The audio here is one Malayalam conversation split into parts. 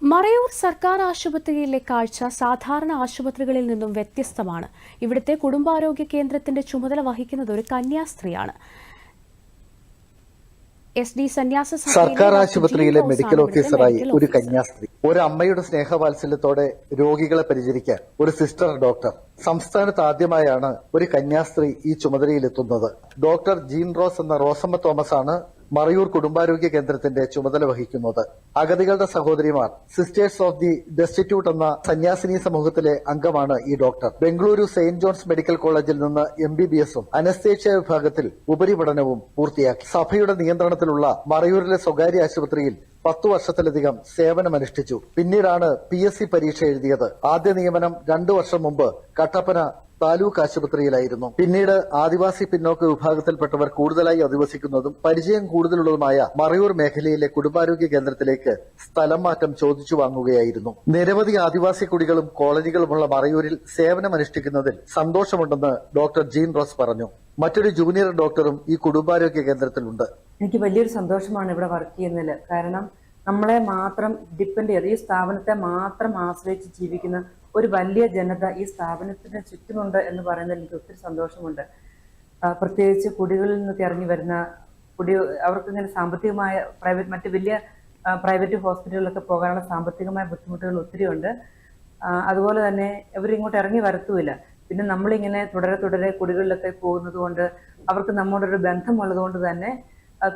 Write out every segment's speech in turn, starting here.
മറയൂർ സർക്കാർ ആശുപത്രിയിലെ കാഴ്ച സാധാരണ ആശുപത്രികളിൽ നിന്നും വ്യത്യസ്തമാണ്. ഇവിടുത്തെ കുടുംബാരോഗ്യ കേന്ദ്രത്തിന്റെ ചുമതല വഹിക്കുന്നത് ഒരു കന്യാസ്ത്രീയാണ്. സർക്കാർ ആശുപത്രിയിലെ മെഡിക്കൽ ഓഫീസറായി ഒരു കന്യാസ്ത്രീ, ഒരു അമ്മയുടെ സ്നേഹവാത്സല്യത്തോടെ രോഗികളെ പരിചരിക്കാൻ ഒരു സിസ്റ്റർ ഡോക്ടർ. സംസ്ഥാനത്ത് ആദ്യമായാണ് ഒരു കന്യാസ്ത്രീ ഈ ചുമതലയിലെത്തുന്നത്. ഡോക്ടർ ജീൻ റോസ് എന്ന റോസമ്മ തോമസ് ആണ് മറയൂർ കുടുംബാരോഗ്യ കേന്ദ്രത്തിന്റെ ചുമതല വഹിക്കുന്നത്. അഗതികളുടെ സഹോദരിമാർ, സിസ്റ്റേഴ്സ് ഓഫ് ദി ഡെസ്റ്റിറ്റ്യൂട്ട് എന്ന സന്യാസിനി സമൂഹത്തിലെ അംഗമാണ് ഈ doctor. Bengaluru saint John's medical കോളേജിൽ നിന്ന് MBBS-ഉം അനസ്തേഷ്യ വിഭാഗത്തിൽ ഉപരിപഠനവും പൂർത്തിയാക്കി. സഭയുടെ നിയന്ത്രണത്തിലുള്ള മറയൂരിലെ സ്വകാര്യ ആശുപത്രിയിൽ 10 വർഷത്തിലധികം സേവനമനുഷ്ഠിച്ചു. പിന്നീടാണ് PSC പരീക്ഷ എഴുതിയത്. ആദ്യ നിയമനം 2 വർഷം മുമ്പ് കട്ടപ്പന താലൂക്ക് ആശുപത്രിയിലായിരുന്നു. പിന്നീട് ആദിവാസി പിന്നോക്ക വിഭാഗത്തിൽപ്പെട്ടവർ കൂടുതലായി അധിവസിക്കുന്നതും പരിചയം കൂടുതലുള്ളതുമായ മറയൂർ മേഖലയിലെ കുടുംബാരോഗ്യ കേന്ദ്രത്തിലേക്ക് സ്ഥലം മാറ്റം ചോദിച്ചു വാങ്ങുകയായിരുന്നു. നിരവധി ആദിവാസി കുടികളും കോളനികളുമുള്ള മറയൂരിൽ സേവനമനുഷ്ഠിക്കുന്നതിൽ സന്തോഷമുണ്ടെന്ന് ഡോക്ടർ ജീൻ റോസ് പറഞ്ഞു. മറ്റൊരു ജൂനിയർ ഡോക്ടറും ഈ കുടുംബാരോഗ്യ കേന്ദ്രത്തിലുണ്ട്. എനിക്ക് വലിയൊരു സന്തോഷമാണ് ഇവിടെ വർക്ക് ചെയ്യുന്നതിൽ. കാരണം നമ്മളെ മാത്രം ഡിപ്പെൻഡ് ചെയ്ത് ഈ സ്ഥാപനത്തെ മാത്രം ആശ്രയിച്ച് ജീവിക്കുന്ന ഒരു വലിയ ജനത ഈ സ്ഥാപനത്തിന് ചുറ്റുമുണ്ട് എന്ന് പറയുന്നതിൽ എനിക്ക് ഒത്തിരി സന്തോഷമുണ്ട്. പ്രത്യേകിച്ച് കുടികളിൽ നിന്നൊക്കെ ഇറങ്ങി വരുന്ന അവർക്ക് ഇങ്ങനെ സാമ്പത്തികമായ മറ്റ് വലിയ പ്രൈവറ്റ് ഹോസ്പിറ്റലുകളിലൊക്കെ പോകാനുള്ള സാമ്പത്തികമായ ബുദ്ധിമുട്ടുകൾ ഒത്തിരി ഉണ്ട്. അതുപോലെ തന്നെ ഇവരിങ്ങോട്ട് ഇറങ്ങി വരത്തുമില്ല. പിന്നെ നമ്മളിങ്ങനെ തുടരെ കുടികളിലൊക്കെ പോകുന്നത് കൊണ്ട് അവർക്ക് നമ്മോടൊരു ബന്ധമുള്ളത് കൊണ്ട് തന്നെ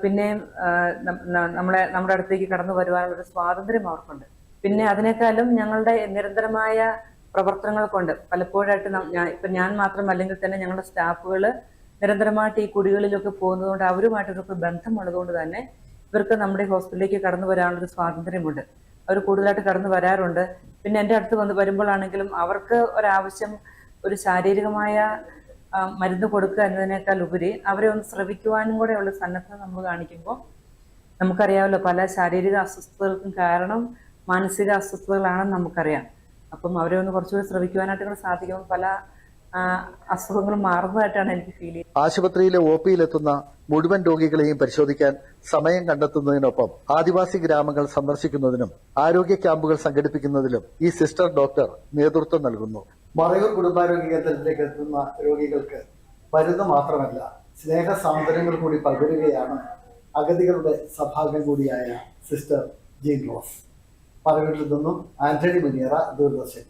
പിന്നെയും നമ്മുടെ അടുത്തേക്ക് കടന്നു വരുവാനുള്ളൊരു സ്വാതന്ത്ര്യം അവർക്കുണ്ട്. പിന്നെ അതിനേക്കാളും ഞങ്ങളുടെ നിരന്തരമായ പ്രവർത്തനങ്ങൾ കൊണ്ട് പലപ്പോഴായിട്ട് ഞാൻ മാത്രം അല്ലെങ്കിൽ തന്നെ ഞങ്ങളുടെ സ്റ്റാഫുകൾ നിരന്തരമായിട്ട് ഈ കുടികളിലൊക്കെ പോകുന്നതുകൊണ്ട് അവരുമായിട്ടൊക്കെ ബന്ധമുള്ളതുകൊണ്ട് തന്നെ ഇവർക്ക് നമ്മുടെ ഹോസ്പിറ്റലിലേക്ക് കടന്നു വരാനുള്ളൊരു സ്വാതന്ത്ര്യമുണ്ട്. അവർ കൂടുതലായിട്ട് കടന്നു വരാറുണ്ട്. പിന്നെ എൻ്റെ അടുത്ത് വരുമ്പോഴാണെങ്കിലും അവർക്ക് ഒരാവശ്യം ഒരു ശാരീരികമായ മരുന്ന് കൊടുക്കുക എന്നതിനേക്കാൾ ഉപരി അവരെ ഒന്ന് ശ്രവിക്കുവാനും കൂടെ ഉള്ള സന്നദ്ധത നമ്മൾ കാണിക്കുമ്പോൾ നമുക്കറിയാമല്ലോ, പല ശാരീരിക അസ്വസ്ഥതകൾക്കും കാരണം മാനസിക അസ്വസ്ഥതകളാണെന്ന് നമുക്കറിയാം. അപ്പം അവരെ ഒന്ന് കുറച്ചുകൂടി ശ്രമിക്കുവാനായിട്ട് സാധിക്കുമ്പോൾ പല അസുഖങ്ങളും മാറുന്നതായിട്ടാണ് എനിക്ക് ഫീൽ ചെയ്യുന്നത്. ആശുപത്രിയിലെ OP-യിലെത്തുന്ന മുഴുവൻ രോഗികളെയും പരിശോധിക്കാൻ സമയം കണ്ടെത്തുന്നതിനൊപ്പം ആദിവാസി ഗ്രാമങ്ങൾ സന്ദർശിക്കുന്നതിനും ആരോഗ്യ ക്യാമ്പുകൾ സംഘടിപ്പിക്കുന്നതിലും ഈ സിസ്റ്റർ ഡോക്ടർ നേതൃത്വം നൽകുന്നു. മറയൂർ കുടുംബാരോഗ്യ കേന്ദ്രത്തിലേക്ക് എത്തുന്ന രോഗികൾക്ക് മരുന്ന് മാത്രമല്ല, സ്നേഹ സാന്ത്വനങ്ങൾ കൂടി പകരുകയാണ് അഗതികളുടെ സഭാംഗം കൂടിയായ സിസ്റ്റർ ജീൻ റോസ്. മറയൂരിൽ നിന്നും ആന്റണി മുനിയറ, ദൂരദർശൻ.